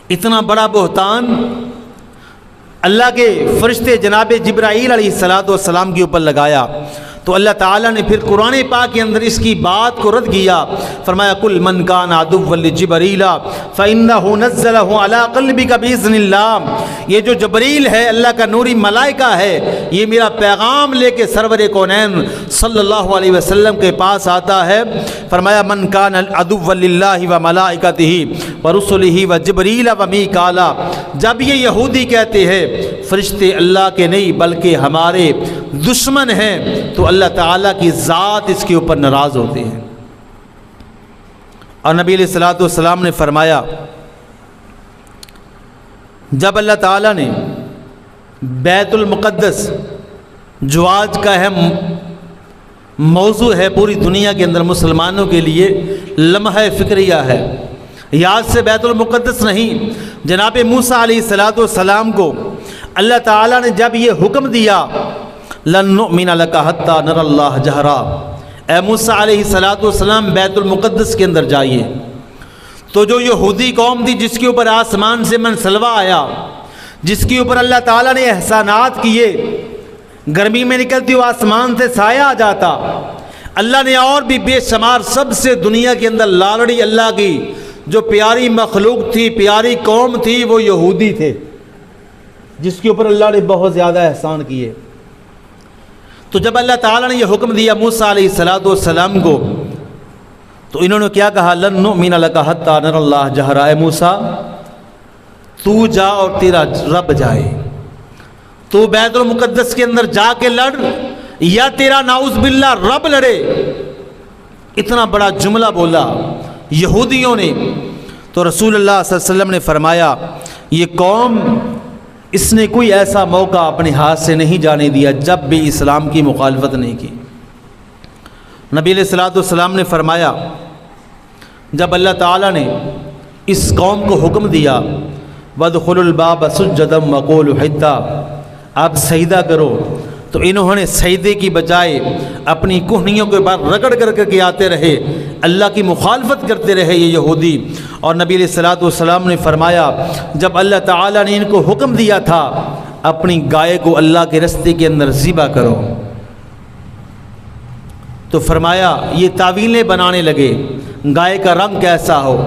اتنا بڑا بہتان اللہ کے فرشتے جناب جبرائیل علیہ الصلوۃ والسلام کے اوپر لگایا، تو اللہ تعالیٰ نے پھر قرآن پاک کے اندر اس کی بات کو رد کیا، فرمایا کل من کان عدوا لجبریل فإنہ نزلہ علی قلبک بإذن اللہ، یہ جو جبریل ہے اللہ کا نوری ملائکہ ہے، یہ میرا پیغام لے کے سرور کونین صلی اللہ علیہ وسلم کے پاس آتا ہے۔ فرمایا من کان عدوا للہ وملائکتہ ورسلہ وجبریل ومیکال، جب یہ یہودی کہتے ہیں فرشتے اللہ کے نہیں بلکہ ہمارے دشمن ہیں تو اللہ تعالیٰ کی ذات اس کے اوپر ناراض ہوتے ہیں۔ اور نبی علیہ الصلوۃ والسلام نے فرمایا جب اللہ تعالیٰ نے بیت المقدس جو آج کا اہم موضوع ہے پوری دنیا کے اندر مسلمانوں کے لیے لمحہ فکریہ ہے، یاد سے بیت المقدس نہیں، جناب موسیٰ علیہ الصلوۃ والسلام کو اللہ تعالیٰ نے جب یہ حکم دیا لن نؤمن لک حتی نری اللہ جہرا، اے موسیٰ علیہ الصلوۃ والسلام بیت المقدس کے اندر جائیے، تو جو یہودی قوم تھی جس کے اوپر آسمان سے منسلوا آیا، جس کے اوپر اللہ تعالیٰ نے احسانات کیے، گرمی میں نکلتی وہ آسمان سے سایہ آ جاتا، اللہ نے اور بھی بے شمار سب سے دنیا کے اندر لالڑی اللہ کی جو پیاری مخلوق تھی، پیاری قوم تھی، وہ یہودی تھے جس کے اوپر اللہ نے بہت زیادہ احسان کیے۔ تو جب اللہ تعالیٰ نے یہ حکم دیا موسیٰ علیہ الصلوۃ والسلام کو تو انہوں نے کیا کہا لن نؤمن لک حتی نری اللہ جہرا، اے موسیٰ تو جا اور تیرا رب جائے، تو بیت المقدس کے اندر جا کے لڑ یا تیرا نعوذ باللہ رب لڑے۔ اتنا بڑا جملہ بولا یہودیوں نے، تو رسول اللہ صلی اللہ علیہ وسلم نے فرمایا یہ قوم اس نے کوئی ایسا موقع اپنے ہاتھ سے نہیں جانے دیا جب بھی اسلام کی مخالفت نہیں کی۔ نبی علیہ الصلوۃ والسلام نے فرمایا جب اللہ تعالیٰ نے اس قوم کو حکم دیا وَادْخُلُوا الْبَابَ سُجَّدًا وَقُولُوا حِطَّةً، آپ سجدہ کرو، تو انہوں نے سجدے کی بجائے اپنی کوہنیوں کے بعد رگڑ کر کے آتے رہے، اللہ کی مخالفت کرتے رہے یہ یہودی۔ اور نبی علیہ الصلوۃ والسلام نے فرمایا جب اللہ تعالیٰ نے ان کو حکم دیا تھا اپنی گائے کو اللہ کے رستے کے اندر ذبح کرو، تو فرمایا یہ تعویلیں بنانے لگے، گائے کا رنگ کیسا ہو،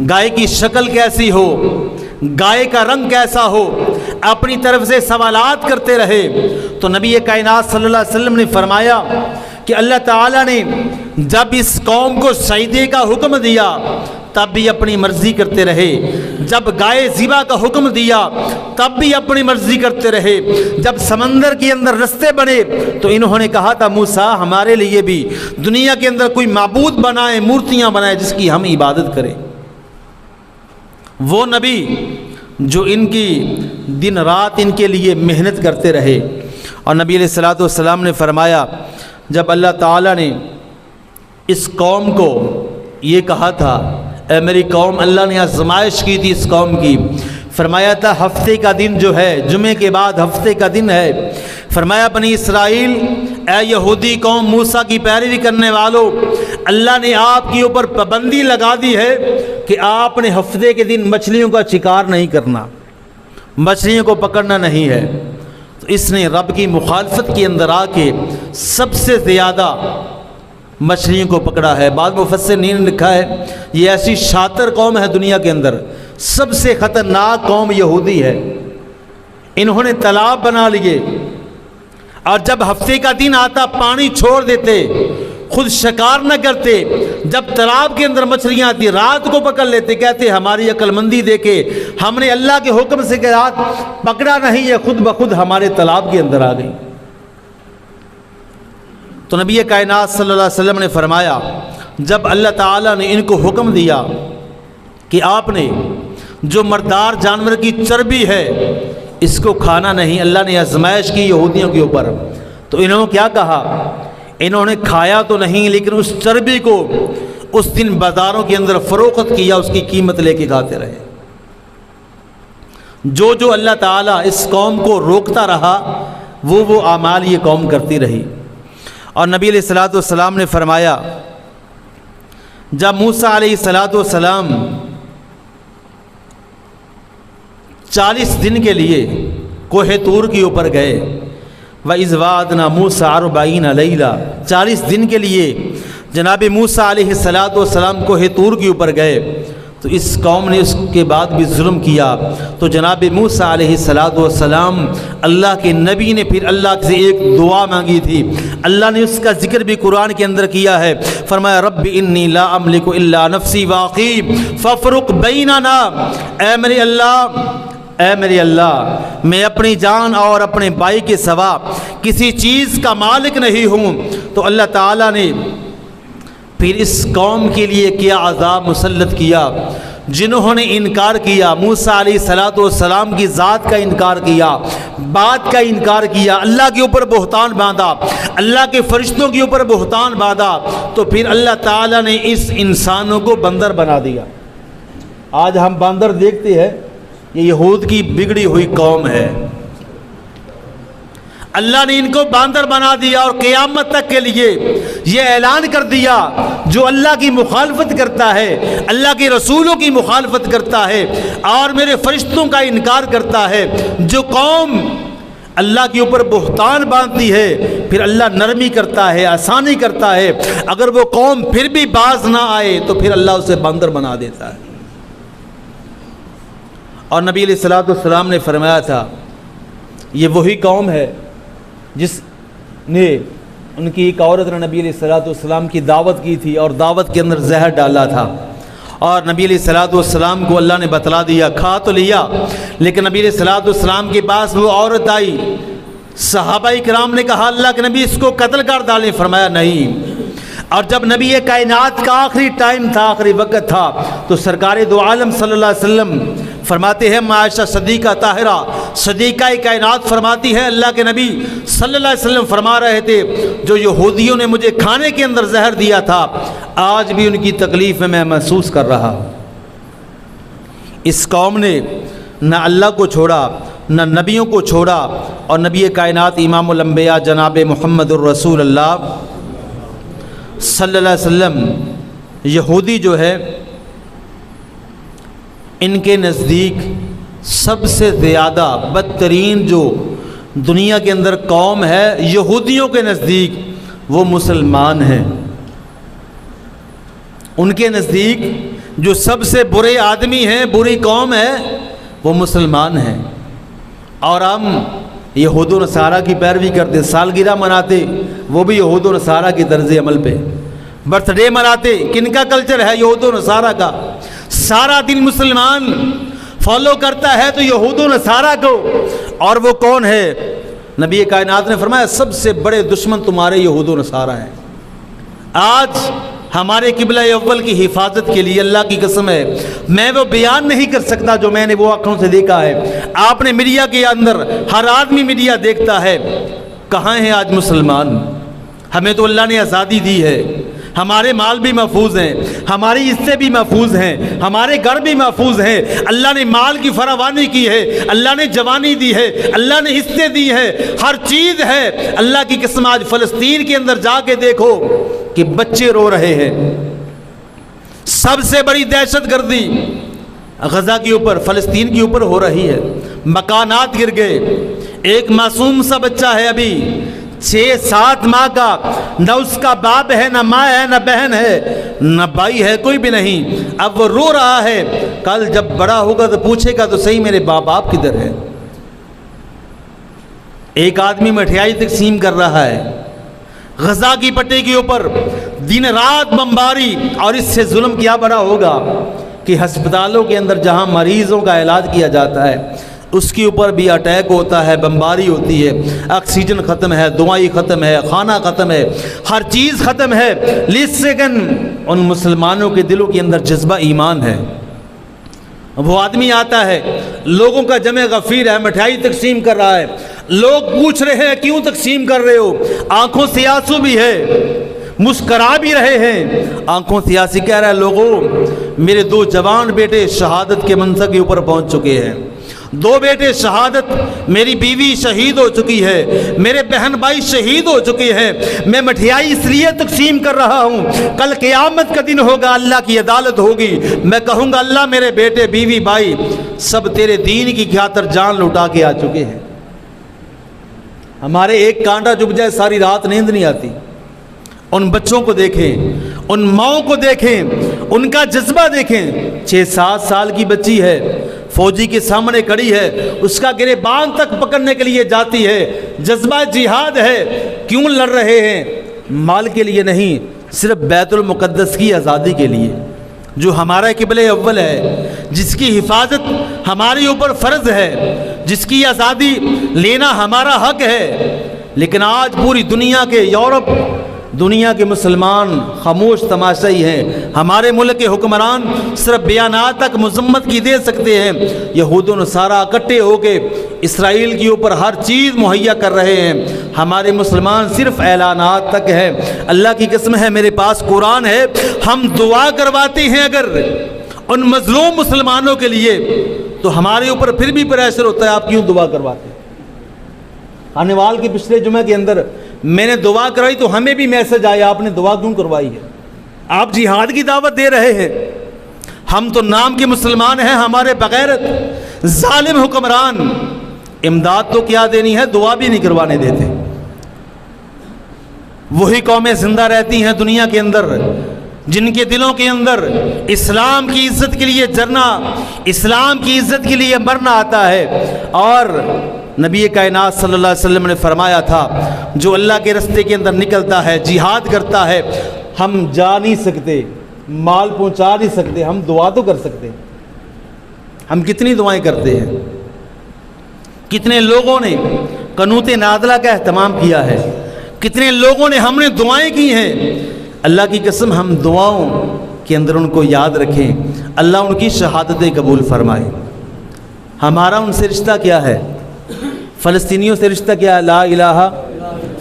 گائے کی شکل کیسی ہو، گائے کا رنگ کیسا ہو، اپنی طرف سے سوالات کرتے رہے۔ تو نبی کائنات صلی اللہ علیہ وسلم نے فرمایا کہ اللہ تعالیٰ نے جب اس قوم کو سجدے کا حکم دیا تب بھی اپنی مرضی کرتے رہے، جب گائے ذبح کا حکم دیا تب بھی اپنی مرضی کرتے رہے، جب سمندر کے اندر رستے بنے تو انہوں نے کہا تھا موسیٰ ہمارے لیے بھی دنیا کے اندر کوئی معبود بنائے، مورتیاں بنائے جس کی ہم عبادت کریں۔ وہ نبی جو ان کی دن رات ان کے لیے محنت کرتے رہے۔ اور نبی علیہ الصلوۃ والسلام نے فرمایا جب اللہ تعالیٰ نے اس قوم کو یہ کہا تھا اے میری قوم، اللہ نے آزمائش کی تھی اس قوم کی، فرمایا تھا ہفتے کا دن جو ہے جمعے کے بعد ہفتے کا دن ہے، فرمایا بنی اسرائیل اے یہودی قوم موسیٰ کی پیروی کرنے والوں، اللہ نے آپ کے اوپر پابندی لگا دی ہے کہ آپ نے ہفتے کے دن مچھلیوں کا شکار نہیں کرنا، مچھلیوں کو پکڑنا نہیں ہے۔ تو اس نے رب کی مخالفت کے اندر آ کے سب سے زیادہ مچھلیوں کو پکڑا ہے۔ بعض مفسرین نے لکھا ہے یہ ایسی شاطر قوم ہے دنیا کے اندر، سب سے خطرناک قوم یہودی ہے۔ انہوں نے تالاب بنا لیے اور جب ہفتے کا دن آتا پانی چھوڑ دیتے، خود شکار نہ کرتے، جب تالاب کے اندر مچھلیاں آتی رات کو پکڑ لیتے، کہتے ہماری عقل مندی دیکھے ہم نے اللہ کے حکم سے کہ رات پکڑا نہیں ہے، خود بخود ہمارے تالاب کے اندر آ گئی۔ تو نبی کائنات صلی اللہ علیہ وسلم نے فرمایا جب اللہ تعالیٰ نے ان کو حکم دیا کہ آپ نے جو مردار جانور کی چربی ہے اس کو کھانا نہیں، اللہ نے آزمائش کی یہودیوں کے اوپر، تو انہوں نے کیا کہا، انہوں نے کھایا تو نہیں لیکن اس چربی کو اس دن بازاروں کے اندر فروخت کیا، اس کی قیمت لے کے کھاتے رہے۔ جو اللہ تعالیٰ اس قوم کو روکتا رہا وہ اعمال یہ قوم کرتی رہی۔ اور نبی علیہ الصلوۃ والسلام نے فرمایا جب موسیٰ علیہ الصلوۃ والسلام 40 دن کے لیے کوہ طور کے اوپر گئے، وَإِذْ وَعَدْنَا مُوسَىٰ 40 لَيْلَةً، 40 دن کے لیے جناب موسیٰ علیہ الصلوۃ والسلام کوہ طور کے اوپر گئے، تو اس قوم نے اس کے بعد بھی ظلم کیا، تو جناب موسیٰ علیہ الصلوۃ والسلام اللہ کے نبی نے پھر اللہ سے ایک دعا مانگی تھی، اللہ نے اس کا ذکر بھی قرآن کے اندر کیا ہے، فرمایا رب انی لا املک الا نفسی واخی فافرق بیننا، اے میرے اللہ میں اپنی جان اور اپنے بھائی کے سوا کسی چیز کا مالک نہیں ہوں۔ تو اللہ تعالیٰ نے پھر اس قوم کے لیے کیا عذاب مسلط کیا، جنہوں نے انکار کیا، موسیٰ علیہ الصلوۃ والسلام کی ذات کا انکار کیا، بات کا انکار کیا، اللہ کے اوپر بہتان باندھا، اللہ کے فرشتوں کے اوپر بہتان باندھا، تو پھر اللہ تعالیٰ نے اس انسانوں کو بندر بنا دیا۔ آج ہم بندر دیکھتے ہیں، یہ یہود کی بگڑی ہوئی قوم ہے، اللہ نے ان کو باندر بنا دیا اور قیامت تک کے لیے یہ اعلان کر دیا جو اللہ کی مخالفت کرتا ہے، اللہ کے رسولوں کی مخالفت کرتا ہے اور میرے فرشتوں کا انکار کرتا ہے، جو قوم اللہ کے اوپر بہتان باندھتی ہے پھر اللہ نرمی کرتا ہے، آسانی کرتا ہے، اگر وہ قوم پھر بھی باز نہ آئے تو پھر اللہ اسے باندر بنا دیتا ہے۔ اور نبی علیہ الصلوۃ والسلام نے فرمایا تھا یہ وہی قوم ہے جس نے ان کی ایک عورت نے نبی علیہ الصلوۃ والسلام کی دعوت کی تھی اور دعوت کے اندر زہر ڈالا تھا، اور نبی علیہ الصلوۃ والسلام کو اللہ نے بتلا دیا، کھا تو لیا، لیکن نبی علیہ الصلوۃ والسلام کے پاس وہ عورت آئی، صحابہ کرام نے کہا اللہ کے نبی اس کو قتل کر ڈالیں، فرمایا نہیں۔ اور جب نبی کائنات کا آخری ٹائم تھا، آخری وقت تھا، تو سرکار دو عالم صلی اللہ علیہ وسلم فرماتے ہیں، عائشہ صدیقہ طاہرہ صدیقہ کائنات فرماتی ہے اللہ کے نبی صلی اللہ علیہ وسلم فرما رہے تھے جو یہودیوں نے مجھے کھانے کے اندر زہر دیا تھا آج بھی ان کی تکلیف میں محسوس کر رہا ہوں۔ اس قوم نے نہ اللہ کو چھوڑا نہ نبیوں کو چھوڑا، اور نبی کائنات امام الانبیاء جناب محمد الرسول اللہ صلی اللہ علیہ وسلم، یہودی جو ہے ان کے نزدیک سب سے زیادہ بدترین جو دنیا کے اندر قوم ہے، یہودیوں کے نزدیک وہ مسلمان ہیں۔ ان کے نزدیک جو سب سے برے آدمی ہیں، بری قوم ہے، وہ مسلمان ہیں۔ اور ہم یہود و نصارہ کی پیروی کرتے، سالگرہ مناتے وہ بھی یہود و نصارہ کی طرز عمل پہ، برتھ ڈے مناتے کن کا کلچر ہے؟ یہود و نصارہ کا۔ سارا دن مسلمان فالو کرتا ہے تو یہود و نصارہ کو، اور وہ کون ہے؟ نبی کائنات نے فرمایا سب سے بڑے دشمن تمہارے یہود و نصارہ ہیں۔ آج ہمارے قبلہ اول کی حفاظت کے لیے اللہ کی قسم ہے میں وہ بیان نہیں کر سکتا جو میں نے وہ آنکھوں سے دیکھا ہے۔ آپ نے میڈیا کے اندر، ہر آدمی میڈیا دیکھتا ہے، کہاں ہیں آج مسلمان؟ ہمیں تو اللہ نے آزادی دی ہے، ہمارے مال بھی محفوظ ہیں، ہماری عزتیں بھی محفوظ ہیں، ہمارے گھر بھی محفوظ ہیں، اللہ نے مال کی فراوانی کی ہے، اللہ نے جوانی دی ہے، اللہ نے عزتیں دی ہے، ہر چیز ہے۔ اللہ کی قسم آج فلسطین کے اندر جا کے دیکھو کہ بچے رو رہے ہیں۔ سب سے بڑی دہشت گردی غزہ کے اوپر، فلسطین کے اوپر ہو رہی ہے، مکانات گر گئے۔ ایک معصوم سا بچہ ہے ابھی 6-7 ماہ کا، نہ اس کا باپ ہے، نہ ماں ہے، نہ بہن ہے، نہ بھائی ہے، کوئی بھی نہیں۔ اب وہ رو رہا ہے، کل جب بڑا ہوگا تو پوچھے گا تو صحیح میرے باپ کدھر ہے؟ ایک آدمی مٹھائی تقسیم کر رہا ہے غزہ کی پٹی کے اوپر، دن رات بمباری، اور اس سے ظلم کیا بڑا ہوگا کہ ہسپتالوں کے اندر جہاں مریضوں کا علاج کیا جاتا ہے اس کے اوپر بھی اٹیک ہوتا ہے، بمباری ہوتی ہے، آکسیجن ختم ہے، دوائی ختم ہے، کھانا ختم ہے، ہر چیز ختم ہے، لیکن ان مسلمانوں کے دلوں کے اندر جذبہ ایمان ہے۔ وہ آدمی آتا ہے، لوگوں کا جمع غفیر ہے، مٹھائی تقسیم کر رہا ہے، لوگ پوچھ رہے ہیں کیوں تقسیم کر رہے ہو؟ آنکھوں سے آنسو بھی ہے، مسکرا بھی رہے ہیں، آنکھوں سے آنسو کہہ رہا ہے لوگوں میرے 2 جوان بیٹے شہادت کے منصب کے اوپر پہنچ چکے ہیں، 2 بیٹے شہادت، میری بیوی شہید ہو چکی ہے، میرے بہن بھائی شہید ہو چکے ہیں، میں مٹھائی اس لیے تقسیم کر رہا ہوں، کل قیامت کا دن ہوگا، اللہ کی عدالت ہوگی، میں کہوں گا اللہ میرے بیٹے بیوی بھائی سب تیرے دین کی خاطر جان لٹا کے آ چکے ہیں۔ ہمارے ایک کانٹا چبھ جائے ساری رات نیند نہیں آتی۔ ان بچوں کو دیکھیں، ان ماؤں کو دیکھیں، ان کا جذبہ دیکھیں۔ 6-7 سال کی بچی ہے، فوجی کے سامنے کھڑی ہے، اس کا گریبان تک پکڑنے کے لیے جاتی ہے، جذبہ جہاد ہے۔ کیوں لڑ رہے ہیں؟ مال کے لیے نہیں، صرف بیت المقدس کی آزادی کے لیے، جو ہمارا قبلہ اول ہے، جس کی حفاظت ہمارے اوپر فرض ہے، جس کی آزادی لینا ہمارا حق ہے۔ لیکن آج پوری دنیا کے، یورپ دنیا کے مسلمان خاموش تماشائی ہیں۔ ہمارے ملک کے حکمران صرف بیانات تک مذمت کی دے سکتے ہیں، یہود و نصارہ اکٹھے ہو کے اسرائیل کے اوپر ہر چیز مہیا کر رہے ہیں، ہمارے مسلمان صرف اعلانات تک ہیں۔ اللہ کی قسم ہے میرے پاس قرآن ہے، ہم دعا کرواتے ہیں اگر ان مظلوم مسلمانوں کے لیے تو ہمارے اوپر پھر بھی پریشر ہوتا ہے آپ کیوں دعا کرواتے ہیں؟ انوال کے پچھلے جمعہ کے اندر میں نے دعا کرائی تو ہمیں بھی میسج آیا آپ نے دعا کیوں کروائی ہے؟ آپ جہاد کی دعوت دے رہے ہیں، ہم تو نام کے مسلمان ہیں، ہمارے بغیرت ظالم حکمران امداد تو کیا دینی ہے، دعا بھی نہیں کروانے دیتے۔ وہی قومیں زندہ رہتی ہیں دنیا کے اندر جن کے دلوں کے اندر اسلام کی عزت کے لیے جرنا، اسلام کی عزت کے لیے مرنا آتا ہے۔ اور نبی کائنات صلی اللہ علیہ وسلم نے فرمایا تھا جو اللہ کے راستے کے اندر نکلتا ہے، جہاد کرتا ہے، ہم جا نہیں سکتے، مال پہنچا نہیں سکتے، ہم دعا تو کر سکتے ہیں۔ ہم کتنی دعائیں کرتے ہیں، کتنے لوگوں نے قنوت نازلہ کا اہتمام کیا ہے، کتنے لوگوں نے ہم نے دعائیں کی ہیں۔ اللہ کی قسم ہم دعاؤں کے اندر ان کو یاد رکھیں، اللہ ان کی شہادتیں قبول فرمائے۔ ہمارا ان سے رشتہ کیا ہے؟ فلسطینیوں سے رشتہ کیا ہے؟ لا الہ،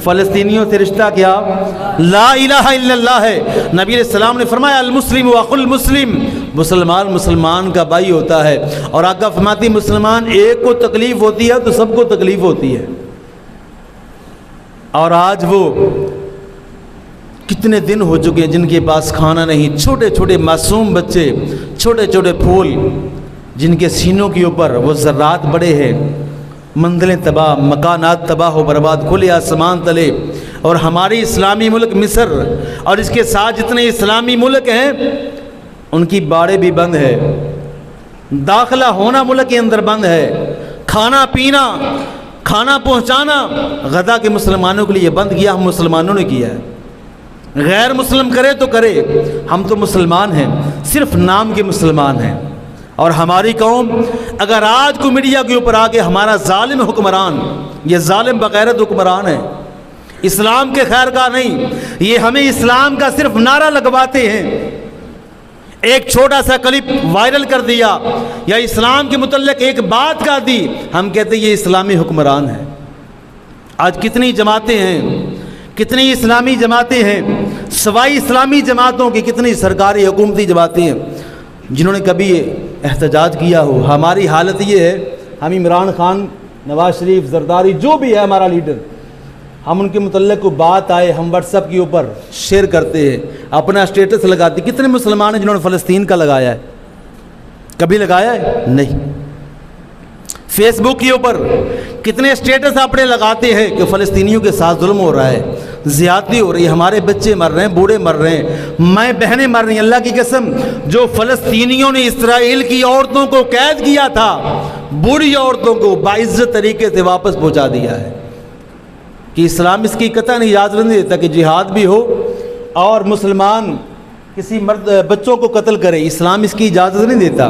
فلسطینیوں سے رشتہ کیا؟ لا الہ الا اللہ ہے۔ نبی علیہ السلام نے فرمایا المسلم واخو المسلم، مسلمان کا بھائی ہوتا ہے، اور آقا فرماتے مسلمان ایک کو تکلیف ہوتی ہے تو سب کو تکلیف ہوتی ہے۔ اور آج وہ کتنے دن ہو چکے ہیں جن کے پاس کھانا نہیں، چھوٹے چھوٹے معصوم بچے، چھوٹے چھوٹے پھول جن کے سینوں کے اوپر وہ ذرات بڑے ہیں، منزلیں تباہ، مکانات تباہ و برباد، کھلے آسمان تلے۔ اور ہماری اسلامی ملک مصر اور اس کے ساتھ جتنے اسلامی ملک ہیں ان کی باڑیں بھی بند ہے، داخلہ ہونا ملک کے اندر بند ہے، کھانا پینا، کھانا پہنچانا غزہ کے مسلمانوں کے لیے بند کیا، ہم مسلمانوں نے کیا ہے۔ غیر مسلم کرے تو کرے، ہم تو مسلمان ہیں، صرف نام کے مسلمان ہیں۔ اور ہماری قوم اگر آج کو میڈیا کے اوپر آگے ہمارا ظالم حکمران، یہ ظالم بغیرت حکمران ہے، اسلام کے خیر کا نہیں، یہ ہمیں اسلام کا صرف نعرہ لگواتے ہیں، ایک چھوٹا سا کلپ وائرل کر دیا یا اسلام کے متعلق ایک بات کہہ دی، ہم کہتے ہیں یہ اسلامی حکمران ہے۔ آج کتنی جماعتیں ہیں، کتنی اسلامی جماعتیں ہیں، سوائے اسلامی جماعتوں کی کتنی سرکاری حکومتی جماعتیں ہیں جنہوں نے کبھی احتجاج کیا ہو۔ ہماری حالت یہ ہے، ہم عمران خان، نواز شریف، زرداری، جو بھی ہے ہمارا لیڈر، ہم ان کے متعلق کوئی بات آئے ہم واٹس ایپ کے اوپر شیئر کرتے ہیں، اپنا اسٹیٹس لگاتے ہیں۔ کتنے مسلمان ہیں جنہوں نے فلسطین کا لگایا ہے؟ کبھی لگایا ہے؟ نہیں۔ فیس بک کے اوپر کتنے اسٹیٹس اپنے لگاتے ہیں کہ فلسطینیوں کے ساتھ ظلم ہو رہا ہے، زیادتی ہو رہی ہے، ہمارے بچے مر رہے ہیں، بوڑھے مر رہے ہیں، مائیں بہنیں مر رہی ہیں۔ اللہ کی قسم، جو فلسطینیوں نے اسرائیل کی عورتوں کو قید کیا تھا، بوڑھی عورتوں کو باعزت طریقے سے واپس پہنچا دیا ہے، کہ اسلام اس کی قطعاً اجازت نہیں دیتا کہ جہاد بھی ہو اور مسلمان کسی مرد بچوں کو قتل کرے، اسلام اس کی اجازت نہیں دیتا،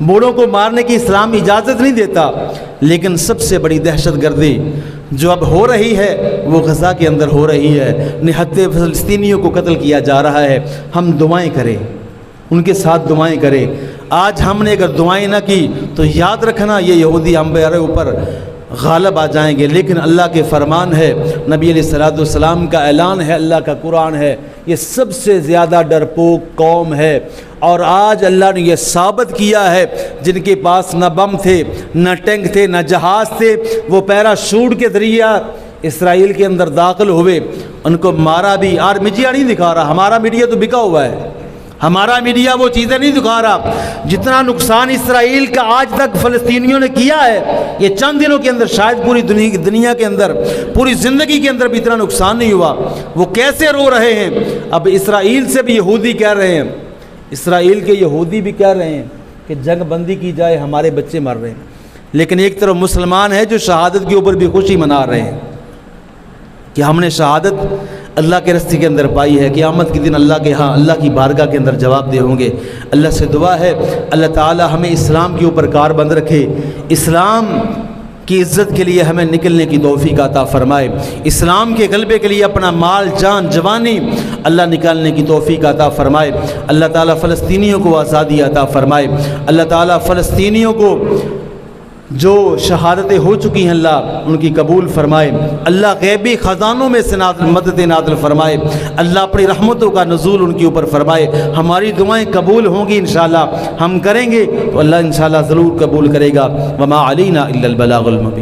بوڑھوں کو مارنے کی اسلام اجازت نہیں دیتا۔ لیکن سب سے بڑی دہشت گردی جو اب ہو رہی ہے وہ غزہ کے اندر ہو رہی ہے، نہتے فلسطینیوں کو قتل کیا جا رہا ہے۔ ہم دعائیں کریں، ان کے ساتھ دعائیں کریں۔ آج ہم نے اگر دعائیں نہ کی تو یاد رکھنا یہ یہودی ہمارے اوپر غالب آ جائیں گے۔ لیکن اللہ کے فرمان ہے، نبی علیہ الصلوۃ والسلام کا اعلان ہے، اللہ کا قرآن ہے، یہ سب سے زیادہ ڈرپوک قوم ہے۔ اور آج اللہ نے یہ ثابت کیا ہے، جن کے پاس نہ بم تھے، نہ ٹینک تھے، نہ جہاز تھے، وہ پیراشوٹ کے ذریعہ اسرائیل کے اندر داخل ہوئے، ان کو مارا بھی۔ اور میڈیا نہیں دکھا رہا، ہمارا میڈیا تو بکا ہوا ہے، ہمارا میڈیا وہ چیزیں نہیں دکھا رہا۔ جتنا نقصان اسرائیل کا آج تک فلسطینیوں نے کیا ہے، یہ چند دنوں کے اندر شاید پوری دنیا کے اندر، پوری زندگی کے اندر بھی اتنا نقصان نہیں ہوا۔ وہ کیسے رو رہے ہیں؟ اب اسرائیل سے بھی یہودی کہہ رہے ہیں، اسرائیل کے یہودی بھی کہہ رہے ہیں کہ جنگ بندی کی جائے، ہمارے بچے مر رہے ہیں۔ لیکن ایک طرف مسلمان ہے جو شہادت کے اوپر بھی خوشی منا رہے ہیں کہ ہم نے شہادت اللہ کے راستے کے اندر پائی ہے، قیامت کے دن اللہ کے ہاں، اللہ کی بارگاہ کے اندر جواب دے ہوں گے۔ اللہ سے دعا ہے اللہ تعالی ہمیں اسلام کے اوپر کاربند رکھے، اسلام کی عزت کے لیے ہمیں نکلنے کی توفیق عطا فرمائے، اسلام کے غلبے کے لیے اپنا مال، جان، جوانی اللہ نکالنے کی توفیق عطا فرمائے۔ اللہ تعالیٰ فلسطینیوں کو آزادی عطا فرمائے، اللہ تعالیٰ فلسطینیوں کو جو شہادتیں ہو چکی ہیں اللہ ان کی قبول فرمائے، اللہ غیبی خزانوں میں سے مدد نازل فرمائے، اللہ اپنی رحمتوں کا نزول ان کے اوپر فرمائے۔ ہماری دعائیں قبول ہوں گی انشاءاللہ، ہم کریں گے تو اللہ انشاءاللہ ضرور قبول کرے گا۔ وما علینا الا البلاغ المبین۔